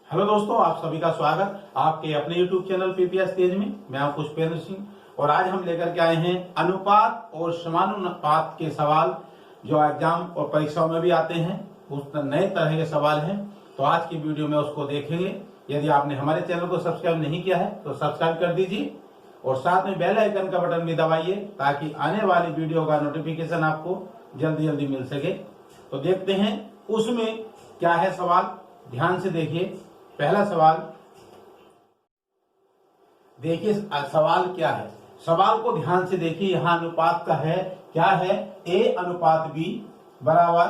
Hello दोस्तों, आप सभी का स्वागत आपके अपने YouTube चैनल पीपीएस तेज में। मैं हूं पुष्पेंद्र सिंह और आज हम लेकर के आए हैं अनुपात और समानुपात के सवाल जो एग्जाम और परीक्षाओं में भी आते हैं। उस नए तरह के सवाल हैं, तो आज की वीडियो में उसको देखेंगे। यदि आपने हमारे चैनल को सब्सक्राइब नहीं किया है तो सब्सक्राइब कर दीजिए और साथ में बेल आइकन का बटन भी दबाइए ताकि आने वाली वीडियो का नोटिफिकेशन आपको जल्दी जल्दी मिल सके। तो देखते हैं उसमें क्या है सवाल, ध्यान से देखिए। पहला सवाल देखिए, सवाल क्या है, सवाल को ध्यान से देखिए। यहाँ अनुपात का है, क्या है, A अनुपात B बराबर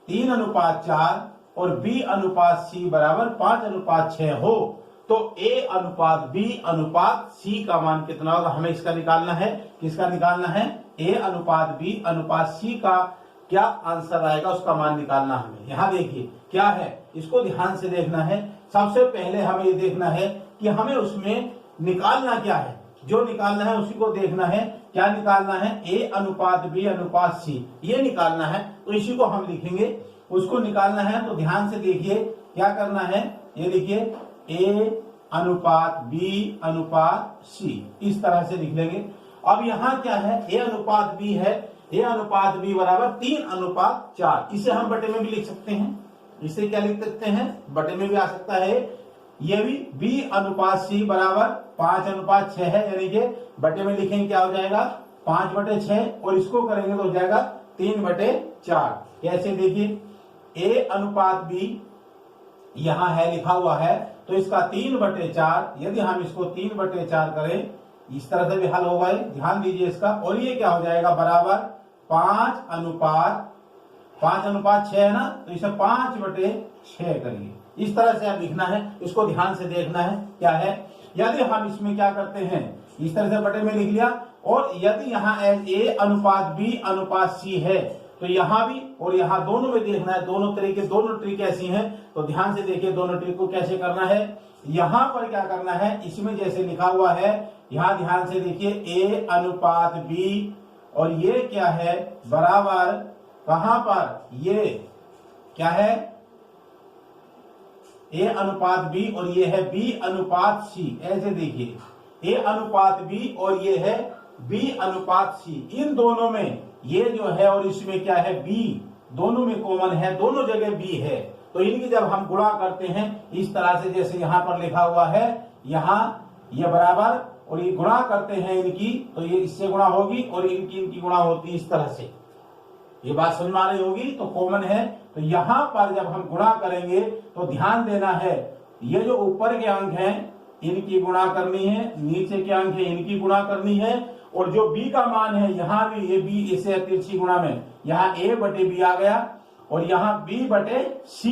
3:4 और B अनुपात C बराबर 5:6 हो तो A अनुपात B अनुपात C का मान कितना होगा, हमें इसका निकालना है। किसका निकालना है? A अनुपात B अनुपात C का क्या आंसर आएगा उसका मान निकालना हमें। यहाँ देखिए क्या है, इसको ध्यान से देखना है। सबसे पहले हमें ये देखना है कि हमें उसमें निकालना क्या है। जो निकालना है उसी को देखना है। क्या निकालना है? A अनुपात B अनुपात C, ये निकालना है। तो इसी को हम लिखेंगे, उसको निकालना है। तो ध्यान से देखिए क्या करना है, ये देखिए A अनुपात B अनुपात C, इस तरह से लिख लेंगे। अब यहाँ क्या है, A अनुपात B है, A अनुपात B बराबर 3:4। इसे हम बटे में भी लिख सकते हैं। इसे क्या लिख सकते हैं, बटे में भी आ सकता है। ये भी B अनुपात C बराबर 5:6 है, यानी कि बटे में लिखेंगे क्या हो जाएगा 5/6 और इसको करेंगे तो हो जाएगा 3/4। कैसे देखिए, A अनुपात B यहाँ है लिखा हुआ है तो इसका 3/4, यदि हम इसको 3/4 करें इस तरह से भी हल होगा। ध्यान दीजिए इसका, और ये क्या हो जाएगा बराबर 5:6 है ना, तो इसे 5/6 करिए। इस तरह से आप लिखना है, इसको ध्यान से देखना है क्या है। यदि हम इसमें क्या करते हैं, इस तरह से बटे में लिख लिया, और यदि यहाँ A अनुपात B अनुपात C है तो यहाँ भी और यहाँ दोनों में देखना है। दोनों ट्रिक ऐसी हैं, तो ध्यान से देखिए दोनों ट्रिक को कैसे करना है। यहाँ पर क्या करना है, इसमें जैसे लिखा हुआ है यहाँ ध्यान से देखिए A अनुपात B और ये क्या है बराबर, कहां पर, ये क्या है A अनुपात B और ये है B अनुपात C। ऐसे देखिए A अनुपात B और ये है B अनुपात C, इन दोनों में ये जो है और इसमें क्या है B, दोनों में कॉमन है, दोनों जगह B है। तो इनकी जब हम गुणा करते हैं इस तरह से, जैसे यहाँ पर लिखा हुआ है, यहाँ ये बराबर और ये गुणा करते हैं इनकी, तो ये इससे गुणा होगी और इनकी गुणा होती है इस तरह से। ये बात समझ में आ रही होगी, तो कॉमन है। तो यहाँ पर जब हम गुणा करेंगे तो ध्यान देना है, ये जो ऊपर के अंक हैं इनकी गुणा करनी है, नीचे के अंक है इनकी गुणा करनी है, और जो B का मान है यहाँ भी ये B, इसे तिरछी गुणा में यहाँ A/B आ गया और यहाँ B/C,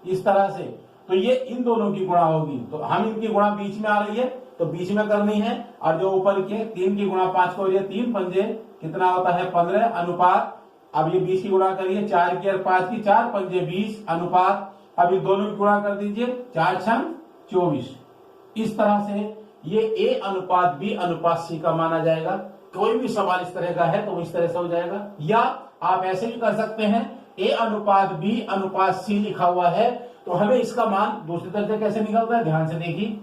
इस तरह से। तो ये इन दोनों की गुणा होगी, तो हम इनकी गुणा बीच में आ रही है तो बीच में करनी है। और जो ऊपर के 3 की गुणा 5 को, 3 पंजे कितना होता है 15 अनुपात, अब ये 20 की गुणा करिए, 4 की और 5 की, 4 पंजे 20 अनुपात, अब ये दोनों की गुणा कर दीजिए, 4 छंग 24। इस तरह से ये A अनुपात B अनुपात C का माना जाएगा। कोई भी सवाल इस तरह का है तो इस तरह से हो जाएगा। या आप ऐसे भी कर सकते हैं, A अनुपात B अनुपात C लिखा हुआ है तो हमें इसका मान दूसरी तरह से कैसे निकलता है, ध्यान से देखिए।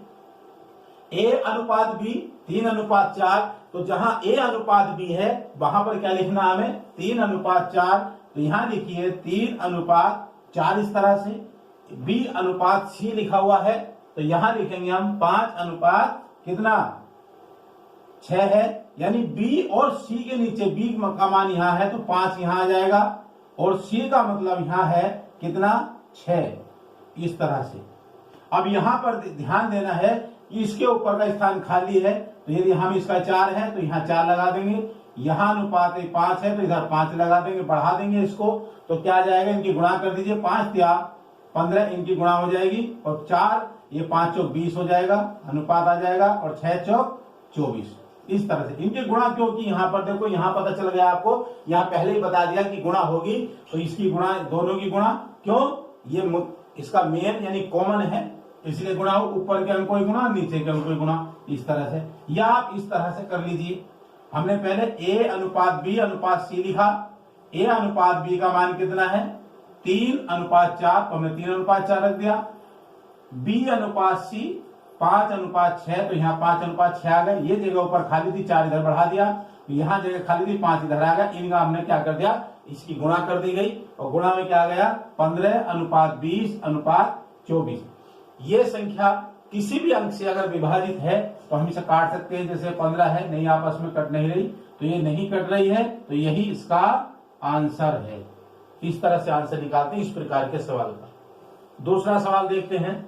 A अनुपात B 3:4, तो जहां A अनुपात B है वहां पर क्या लिखना हमें 3:4, तो यहां लिखिए 3:4 इस तरह से। B अनुपात C लिखा हुआ है तो यहां लिखेंगे हम 5:6 है, यानी B और C के नीचे B का मान यहाँ है तो 5 यहाँ आ जाएगा और C का मतलब यहाँ है कितना 6, इस तरह से। अब यहाँ पर ध्यान देना है, इसके ऊपर का स्थान खाली है तो यदि हम इसका 4 है तो यहाँ 4 लगा देंगे, यहाँ अनुपात 5 है तो इधर 5 लगा देंगे, बढ़ा देंगे इसको, तो क्या आ जाएगा, इनकी गुणा कर दीजिए, 5 या 15 इनकी गुणा हो जाएगी और 4 ये 5 चौक 20 हो जाएगा, अनुपात आ जाएगा, और 6 चौक 24। इस तरह से इनकी गुणा, क्योंकि यहाँ पर देखो यहाँ पता चल गया आपको, यहाँ पहले ही बता दिया कि गुणा होगी तो इसकी गुणा, दोनों की गुणा, क्यों, ये इसका मेन यानी कॉमन है इसलिए गुणा हो, ऊपर के अंक कोई गुणा नीचे के अंक कोई गुणा, इस तरह से। या आप इस तरह से कर लीजिए, हमने पहले A अनुपात B अनुपात C लिखा, A अनुपात B का मान कितना है 3:4, तो हमने 3:4 रख दिया। बी अनुपात सी 5:6, तो यहाँ 5:6 आ गए। ये जगह ऊपर खाली थी, 4 इधर बढ़ा दिया, तो यहाँ जगह खाली थी, 5 इधर आ गया। इनका हमने क्या कर दिया, इसकी गुणा कर दी गई, और गुणा में क्या आ गया 15:20:24। ये संख्या किसी भी अंक से अगर विभाजित है तो हम इसे काट सकते हैं। जैसे 15 है, नहीं आपस में कट नहीं रही, तो ये नहीं कट रही है, तो यही इसका आंसर है। इस तरह से आंसर निकालते हैं इस प्रकार के सवाल का। दूसरा सवाल देखते हैं।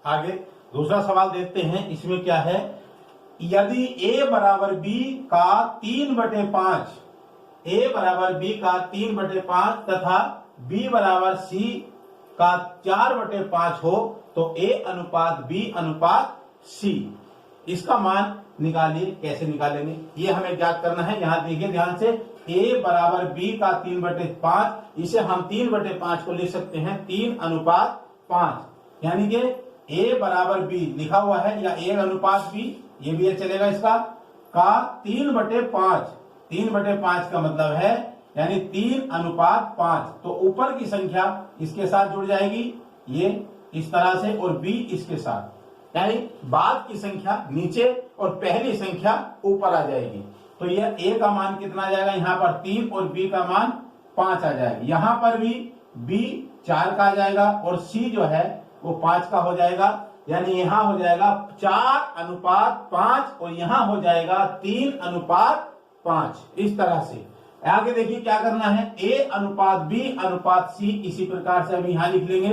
आगे दूसरा सवाल देखते हैं। इसमें क्या है, यदि a बराबर b का 3/5, a बराबर b का 3/5 तथा b बराबर c का 4/5 हो, तो a अनुपात b अनुपात c, इसका मान निकालिए। कैसे निकालेंगे, ये हमें ज्ञात करना है। यहां देखिए ध्यान से, a बराबर b का 3/5, इसे हम 3/5 को लिख सकते हैं 3:5, यानी कि a बराबर b लिखा हुआ है, या a अनुपात b, ये भी चलेगा इसका, का 3/5, 3/5 का मतलब है यानी 3:5। तो ऊपर की संख्या इसके साथ जुड़ जाएगी, ये इस तरह से, और b इसके साथ, यानी बाद की संख्या नीचे और पहली संख्या ऊपर आ जाएगी। तो यह a का मान कितना आ जाएगा, यहाँ पर 3 और b का मान 5 आ जाएगा। यहाँ पर भी b 4 का आ जाएगा और c जो है वो 5 का हो जाएगा, यानी यहाँ हो जाएगा 4:5 और यहाँ हो जाएगा 3:5। इस तरह से आगे देखिए क्या करना है, a अनुपात b अनुपात c, इसी प्रकार से हम यहाँ लिख लेंगे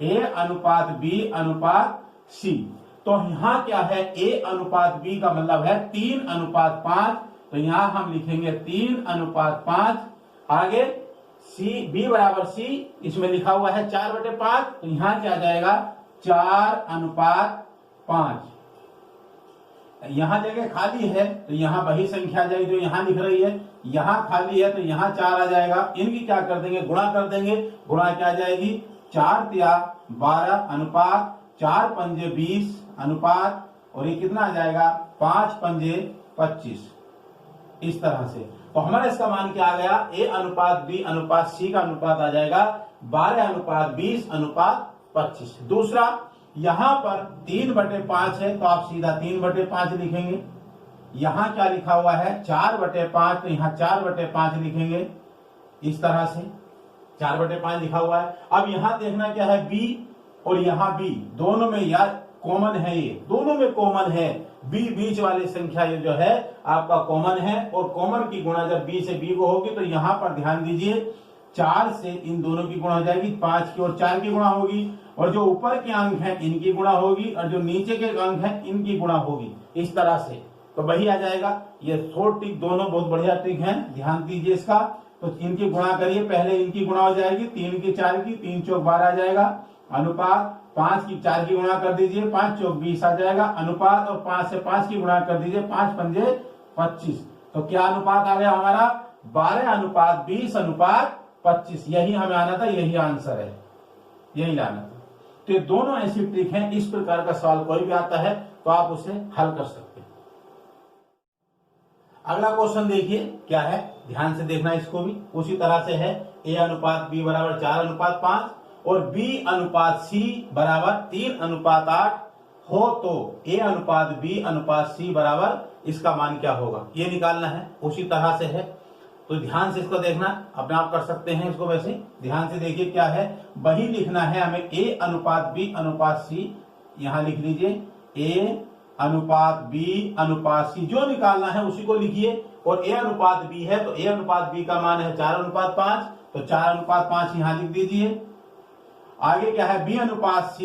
a अनुपात b अनुपात c। तो यहाँ क्या है, a अनुपात b का मतलब है 3:5, तो यहाँ हम लिखेंगे 3:5। आगे b बराबर c, इसमें लिखा हुआ है 4/5, तो यहाँ क्या आ जाएगा 4:5। यहाँ जगह खाली है तो यहाँ वही संख्या आ जाएगी जो यहाँ लिख रही है, यहाँ खाली है तो यहाँ 4 आ जाएगा। इनकी क्या कर देंगे, गुणा कर देंगे। गुणा क्या आ जाएगी, 4×12 अनुपात 4×5 अनुपात, और ये कितना आ जाएगा 5×25। इस तरह से तो हमारा इसका मान क्या आ गया, a अनुपात b अनुपात c का अनुपात आ जाएगा 12:20:25। दूसरा, यहाँ पर 3/5 है तो आप सीधा 3/5 लिखेंगे। यहाँ क्या लिखा हुआ है 4/5, तो यहाँ 4/5 लिखेंगे। इस तरह से 4/5 लिखा हुआ है। अब यहाँ देखना क्या है, b और यहाँ b दोनों में या कॉमन है, ये दोनों में कॉमन है। b बीच वाली संख्या ये जो है आपका कॉमन है, और कॉमन की गुणा जब b से b को होगी तो यहाँ पर ध्यान दीजिए 4 से इन दोनों की गुणा हो जाएगी, 5 की और 4 की गुणा होगी, और जो ऊपर के अंक हैं इनकी गुणा होगी, और जो नीचे के अंक हैं इनकी गुणा होगी। इस तरह से तो वही आ जाएगा। ये 4 टिक दोनों बहुत बढ़िया टिक हैं, ध्यान दीजिए इसका। तो इनकी गुणा करिए, पहले इनकी गुणा हो जाएगी 3 की 4 की, 3 चौक 12 आ जाएगा। अनुपात 5 की 4 की गुणा कर दीजिए, 5 चौक 20 आ जाएगा। अनुपात और 5 से 5 की गुणा कर दीजिए, 5×5 = 25। तो क्या अनुपात आ गया हमारा 12:20:25। यही हमें आना था, यही आंसर है, यही लाना था। तो ये दोनों ऐसी ट्रिक हैं। इस प्रकार का सवाल कोई भी आता है तो आप उसे हल कर सकते हैं। अगला क्वेश्चन देखिए क्या है, ध्यान से देखना इसको भी। उसी तरह से है, a अनुपात b बराबर 4:5 और b अनुपात c बराबर 3:8 हो, तो a अनुपात b अनुपात c बराबर इसका मान क्या होगा, ये निकालना है। उसी तरह से है, तो ध्यान से इसको देखना, अपने आप कर सकते हैं इसको। वैसे ध्यान से देखिए क्या है, वही लिखना है हमें a अनुपात b अनुपात c, यहां लिख लीजिए a अनुपात b अनुपात c, जो निकालना है उसी को लिखिए। और a अनुपात b है तो a अनुपात b का मान है 4:5, तो 4:5 यहां लिख दीजिए। आगे क्या है, b अनुपात c,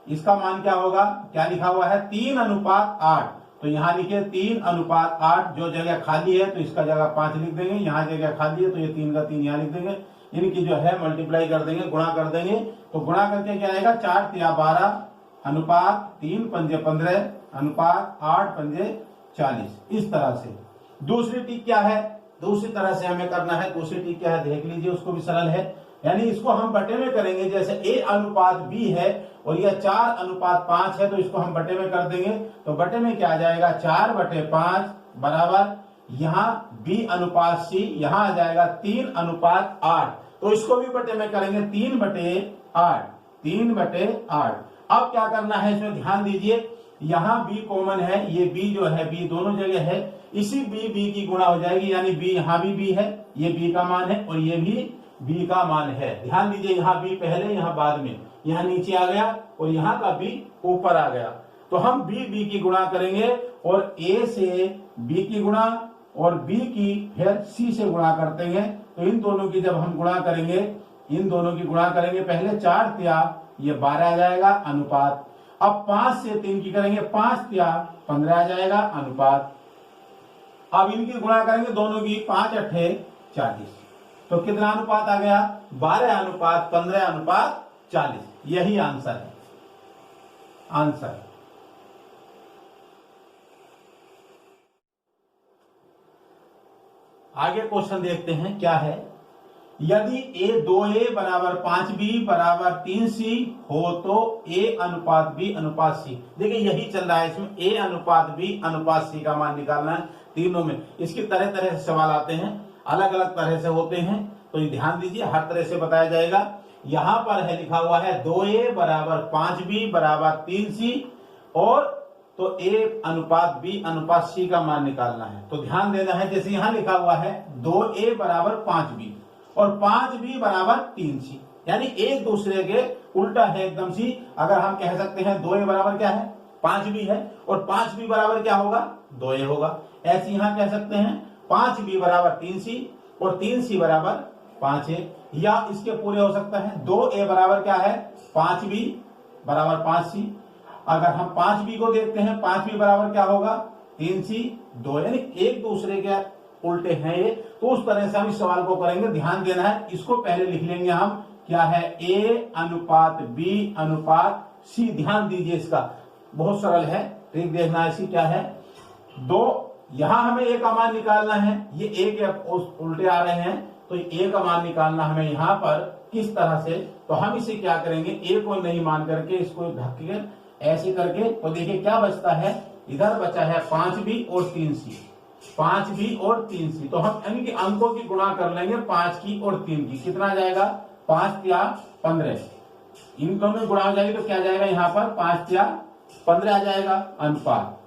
इसका मान क्या होगा, क्या लिखा हुआ है 3:8, तो यहाँ लिखिए 3:8। जो जगह खाली है तो इसका जगह 5 लिख देंगे, यहाँ जगह खाली है तो ये 3 का 3 यहाँ लिख देंगे। इनकी जो है मल्टीप्लाई कर देंगे, गुणा कर देंगे, तो गुणा करके क्या आएगा 4×12 अनुपात 3×5 अनुपात 8×40। इस तरह से दूसरी टिक क्या है, दूसरी तरह से हमें करना है। दूसरी टिक क्या है देख लीजिए, उसको भी सरल है। यानी इसको हम बटे में करेंगे, जैसे a अनुपात b है और यह 4:5 है, तो इसको हम बटे में कर देंगे। तो बटे में क्या आ जाएगा 4/5 बराबर यहाँ b अनुपात c, यहाँ आ जाएगा 3:8। तो इसको भी बटे में करेंगे, 3/5 8, 3/8। अब क्या करना है इसमें ध्यान दीजिए, यहाँ b कॉमन है, ये b जो है b दोनों जगह है, इसी b की गुणा हो जाएगी, यानी b यहाँ भी b है, ये b का मान है और ये भी b का मान है। ध्यान दीजिए यहाँ b पहले यहाँ बाद में, यहाँ नीचे आ गया और यहाँ का b ऊपर आ गया। तो हम b की गुणा करेंगे और a से b की गुणा और b की फिर c से गुणा करते हैं। तो इन दोनों की जब हम गुणा करेंगे, इन दोनों की गुणा करेंगे, पहले 4 तिया ये 12 आ जाएगा अनुपात। अब 5 से 3 की करेंगे, 5 तिया 15 आ जाएगा अनुपात। अब इनकी गुणा करेंगे दोनों की, 5 अट्ठे 40। तो कितना अनुपात आ गया? 12:15:40। यही आंसर है। आंसर आगे क्वेश्चन देखते हैं क्या है। यदि a 5b 3c हो तो a/b/c। देखिए यही चल रहा है इसमें, a/b/c का मान निकालना है तीनों में। इसकी तरह तरह से सवाल आते हैं, अलग अलग तरह से होते हैं, तो ये ध्यान दीजिए, हर तरह से बताया जाएगा। यहां पर है लिखा हुआ है 2a 5b 3c और तो a/b/c का मान निकालना है। तो ध्यान देना है, जैसे यहां लिखा हुआ है 2a 5b और 5b 3c, यानी एक दूसरे के उल्टा है एकदम सी। अगर हम कह सकते हैं 2a बराबर क्या है? 5b है, और 5b बराबर क्या होगा? 2a होगा। ऐसे यहां कह सकते हैं 5b बराबर 3c और 3c बराबर 5a, या इसके पूरे हो सकता है 2a बराबर क्या है? 5b बराबर 5c। अगर हम 5b को देखते हैं, 5b बराबर क्या होगा? 3c 2, यानी एक दूसरे के उल्टे हैं ये। तो उस तरह से हम इस सवाल को करेंगे। ध्यान देना है, इसको पहले लिख लेंगे हम, क्या है? a/b/c। ध्यान दीजिए, इसका बहुत सरल है, ट्रिक देखना है इसकी क्या है। यहां हमें a का मान निकालना है, ये a के उल्टे आ रहे हैं, तो a का मान निकालना हमें यहाँ पर किस तरह से। तो हम इसे क्या करेंगे, a को नहीं मान करके इसको ढक के ऐसे करके, तो देखिए क्या बचता है, इधर बचा है 5b और 3c, 5b और 3c। तो हम इनके अंकों की गुणा कर लेंगे, 5 की और 3 की। कितना आ जाएगा? 5 तिया 15। इन दोनों में गुणा हो जाएगी तो क्या जाएगा यहाँ पर? 5 तिया 15 आ जाएगा अनुपात।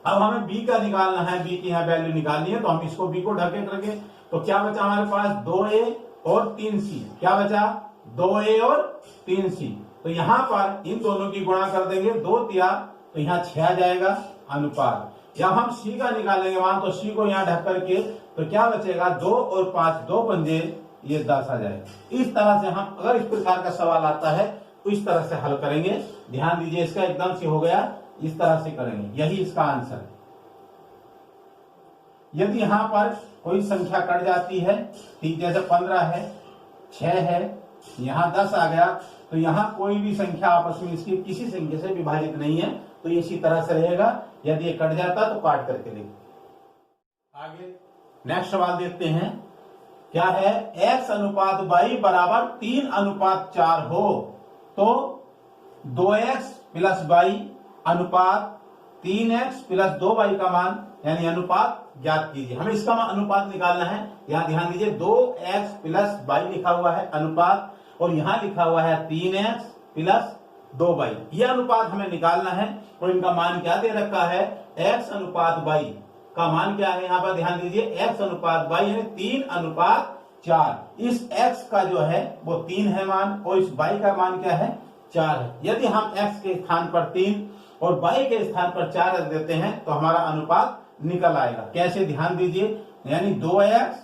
अब हमें b का निकालना है, b की यहाँ वैल्यू निकालनी है, तो हम इसको b को ढके करके, तो क्या बचा हमारे पास? 2a और 3c। क्या बचा? 2a और 3c। तो यहाँ पर इन दोनों की गुणा कर देंगे, 2 तिया तो यहाँ 6 आ जाएगा अनुपात। या हम c का निकालेंगे मान, तो c को यहाँ ढक करके, तो क्या बचेगा? 2 और 5, 2 पंजे ये 10 आ जाएगा। इस तरह से हम, अगर इस प्रकार का सवाल आता है तो इस तरह से हल करेंगे। ध्यान दीजिए, इसका एकदम से हो गया, इस तरह से करेंगे, यही इसका आंसर है। यदि यहाँ पर कोई संख्या कट जाती है, ठीक, जैसे 15 है, 6 है, यहाँ 10 आ गया, तो यहाँ कोई भी संख्या आपस में इसकी किसी संख्या से विभाजित नहीं है, तो ये इसी तरह से रहेगा। यदि ये कट जाता तो काट करके लिखो। आगे नेक्स्ट सवाल देखते हैं, क्या है? x/y बराबर 3:4 हो तो 2x + y अनुपात 3x + 2y का मान, यानी अनुपात ज्ञात कीजिए। हमें इसका अनुपात निकालना है। यहाँ ध्यान दीजिए, 2x + y लिखा हुआ है अनुपात, और यहाँ लिखा हुआ है 3x + 2y। यह अनुपात हमें निकालना है, और इनका मान क्या दे रखा है? x/y का मान क्या है? यहाँ पर ध्यान दीजिए, x/y यानी 3:4। इस x का जो है वो 3 है मान, और इस y का मान क्या है? 4 है। यदि हम x के स्थान पर 3 और y के स्थान पर 4 रख देते हैं तो हमारा अनुपात निकल आएगा। कैसे? ध्यान दीजिए, यानी 2x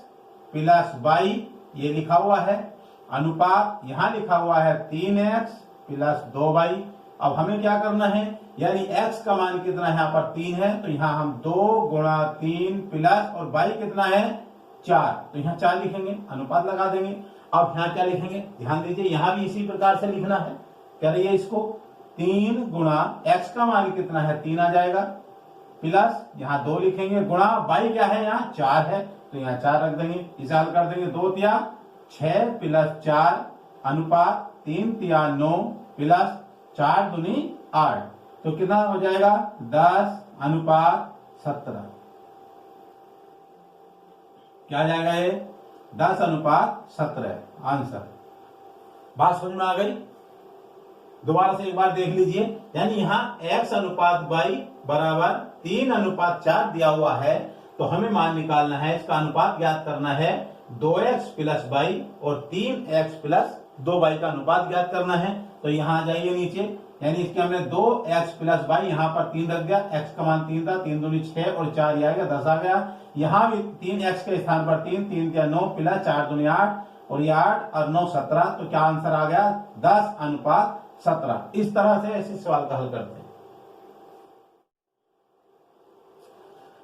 + y ये लिखा हुआ है अनुपात, यहाँ लिखा हुआ है 3x + 2y। अब हमें क्या करना है, यानी x का मान कितना है? यहाँ पर 3 है, तो यहाँ हम 2 × 3 प्लस, और y कितना है? 4, तो यहाँ 4 लिखेंगे, अनुपात लगा देंगे। अब यहाँ क्या लिखेंगे? ध्यान दीजिए, यहाँ भी इसी प्रकार से लिखना है। क्या रही है इसको? 3 × x का मान कितना है? 3 आ जाएगा, प्लस यहाँ 2 लिखेंगे, गुणा y क्या है? यहाँ 4 है, तो यहाँ 4 रख देंगे, इसे हल कर देंगे। 2 तिया 6 + 4 अनुपात 3 तिया 9 प्लस 4 दूनी 8, तो कितना हो जाएगा? 10:17। क्या जाएगा ये? 10:17 आंसर। बात समझ में आ गई? दोबारा से एक बार देख लीजिए, यानी यहाँ x अनुपात y बराबर 3:4 दिया हुआ है, तो हमें मान निकालना है, इसका अनुपात ज्ञात करना है 2x प्लस y और 3x प्लस 2y का अनुपात ज्ञात करना है। तो यहाँ आ जाइए नीचे, यानी इसके हमने 2x प्लस y, यहाँ पर 3 रख दिया, x का मान 3 था, 3 दूनी 6 और 4 ये आ गया 10 आ गया। यहाँ भी 3x के स्थान पर 3, 3 क्या 9 प्लस 4 दूनी 8 और ये 8 और 9 17, तो क्या आंसर आ गया 10:17। इस तरह से ऐसे सवाल का हल करते हैं।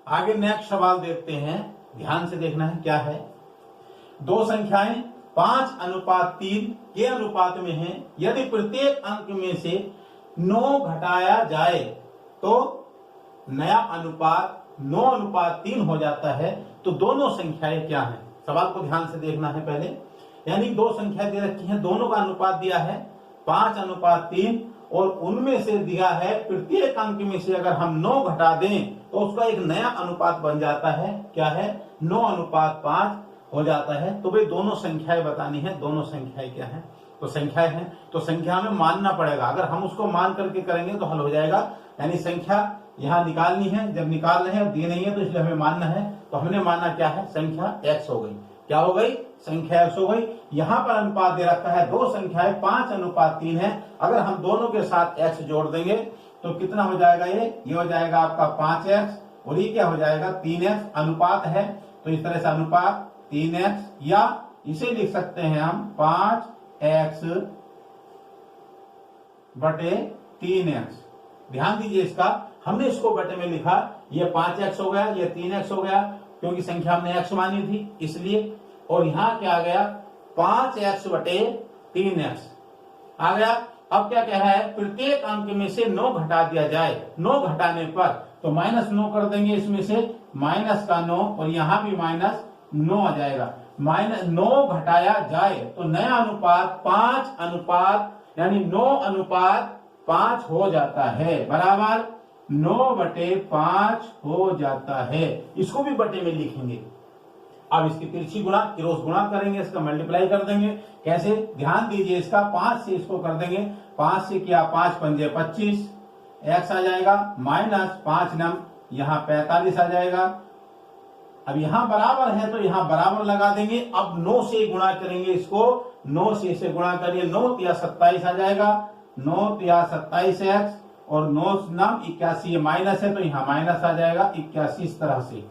आगे नेक्स्ट सवाल देखते हैं, ध्यान से देखना है क्या है। दो संख्याएं 5:3 के अनुपात में हैं, यदि प्रत्येक अंक में से 9 घटाया जाए तो नया अनुपात 9:3 हो जाता है, तो दोनों संख्याएं क्या हैं? सवाल को ध्यान से देखना है पहले। यानी दो संख्या दे रखी है, दोनों का अनुपात दिया है 5:3 और उनमें से दिया है प्रत्येक अंक में से अगर हम 9 घटा दें तो उसका एक नया अनुपात बन जाता है, क्या है 9:5 हो जाता है। तो भाई दोनों संख्याएं बतानी है, दोनों संख्याएं क्या है? तो संख्याएं हैं, तो संख्या में मानना पड़ेगा, अगर हम उसको मान करके करेंगे तो हल हो जाएगा। यानी संख्या यहाँ निकालनी है, जब निकाल रहे हैं दी नहीं है तो इसलिए हमें मानना है, तो हमने माना क्या है संख्या x हो गई। क्या हो गई? संख्या x हो गई। यहाँ पर अनुपात दे रखा है, दो संख्याएं 5:3 है, अगर हम दोनों के साथ x जोड़ देंगे तो कितना हो जाएगा? ये हो जाएगा आपका 5x और ये क्या हो जाएगा 3x। अनुपात है तो इस तरह से अनुपात 3x, या इसे लिख सकते हैं हम 5x बटे 3x। ध्यान दीजिए इसका, हमने इसको बटे में लिखा, ये 5x हो गया, ये 3x हो गया, क्योंकि संख्या हमने x मानी थी इसलिए। और यहाँ क्या आ गया 5x बटे 3x आ गया। अब क्या कह रहा है? प्रत्येक अंक में से 9 घटा दिया जाए, 9 घटाने पर तो -9 कर देंगे, इसमें से -9 और यहाँ भी -9 आ जाएगा। -9 घटाया जाए तो नया अनुपात 5:, यानी 9:5 हो जाता है, बराबर 9/5 हो जाता है। इसको भी बटे में लिखेंगे। अब इसकी तिरछी गुणा क्रॉस गुणा करेंगे, इसका मल्टीप्लाई कर देंगे। कैसे? ध्यान दीजिए, इसका 5 से इसको कर देंगे, 5 से किया 5 पंजे 25, x आ जाएगा -5 नम यहाँ 45 आ जाएगा। अब यहाँ बराबर है तो यहाँ बराबर लगा देंगे। अब 9 से गुणा करेंगे इसको, 9 से इसे गुणा करिए, 9 तिया 27 आ जाएगा, 9 तिया 27x और 9 नम 81, ये माइनस है तो यहाँ माइनस आ जाएगा 81। इस तरह से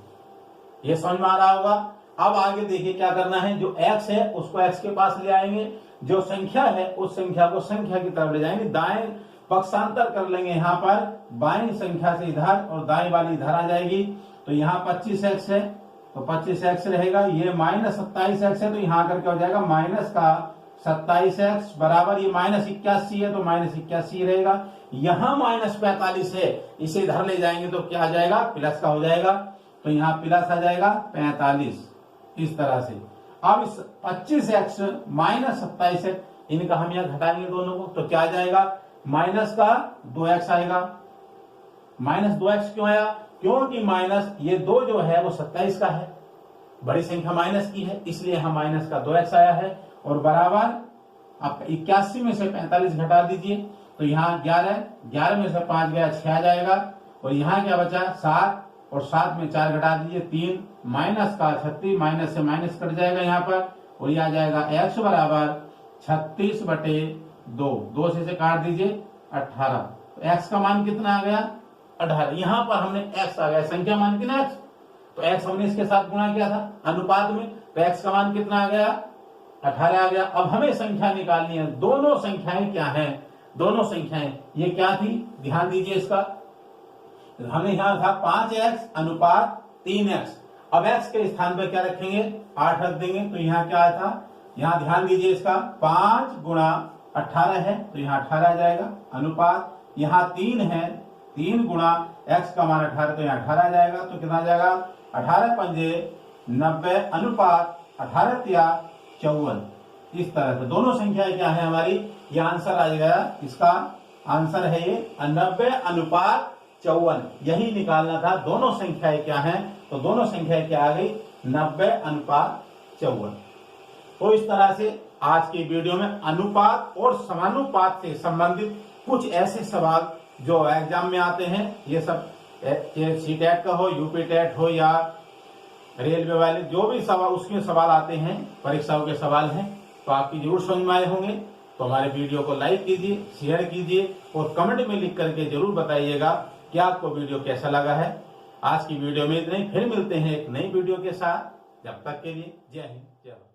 ये समझ में आ रहा होगा। अब आगे देखिए क्या करना है, जो x है उसको x के पास ले आएंगे, जो संख्या है उस संख्या को संख्या की तरफ ले जाएंगे, दाएं पक्षांतर कर लेंगे, यहाँ पर बाएं संख्या से इधर और दाएं वाली इधर आ जाएगी। तो यहाँ 25x है तो 25x रहेगा, ये -27x है तो यहाँ करके हो जाएगा -27x बराबर, ये -81 है तो -81 रहेगा। यहाँ -45 है, इसे इधर ले जाएंगे तो क्या आ जाएगा प्लस का हो जाएगा, तो यहाँ प्लस आ जाएगा 45। इस तरह से अब इस 25x -27x इनका हम यहाँ घटाएंगे दोनों को, तो क्या आ जाएगा माइनस का 2x आएगा। -2x क्यों आया? क्योंकि माइनस ये 2 जो है वो 27 का है, बड़ी संख्या माइनस की है, इसलिए यहाँ माइनस का 2x आया है। और बराबर आप 81 में से 45 घटा दीजिए तो यहाँ 11 में से 5 गया 6 आ जाएगा। और यहाँ क्या बचा 7 और 7 में 4 घटा दीजिए 3, माइनस का 36, माइनस से माइनस कट जाएगा यहाँ पर और ये आ जाएगा x बराबर 36/2, 2 से काट दीजिए 18। तो x का मान कितना आ गया 18। यहाँ पर हमने x आ गया, संख्या मान की ना x, तो x हमने इसके साथ गुणा किया था अनुपात में, तो x का मान कितना आ गया 18 आ गया। अब हमें संख्या निकालनी है, दोनों संख्याएं क्या हैं? दोनों संख्याएं ये क्या थी? ध्यान दीजिए इसका, हमने यहाँ था 5x अनुपात 3x, अब x के स्थान पर क्या रखेंगे 8 रख देंगे, तो यहाँ क्या था, यहाँ ध्यान दीजिए इसका 5 गुणा 18 है तो यहाँ 18 आ जाएगा, अनुपात यहाँ 3 है, 3 गुणा x का मान 18 तो यहाँ 18 आ जाएगा, तो कितना आ जाएगा 18 पंजे 90 अनुपात 18 तिया 54। इस तरह से दोनों संख्याएं क्या है हमारी, ये आंसर आ जाएगा, इसका आंसर है ये 90:54, यही निकालना था। दोनों संख्याएं क्या हैं, तो दोनों संख्याएं क्या आ गई 90:54। तो इस तरह से आज की वीडियो में अनुपात और समानुपात से संबंधित कुछ ऐसे सवाल जो एग्जाम में आते हैं, ये सब सीटेट का हो, यूपी टेट हो या रेलवे वाले जो भी सवाल उसमें सवाल आते हैं, परीक्षाओं के सवाल हैं, तो आपकी जरूर समझ में आए होंगे। तो हमारे वीडियो को लाइक कीजिए, शेयर कीजिए और कमेंट में लिख करके जरूर बताइएगा कि आपको वीडियो कैसा लगा है। आज की वीडियो में इतना ही, फिर मिलते हैं एक नई वीडियो के साथ। जब तक के लिए जय हिंद, जय भारत।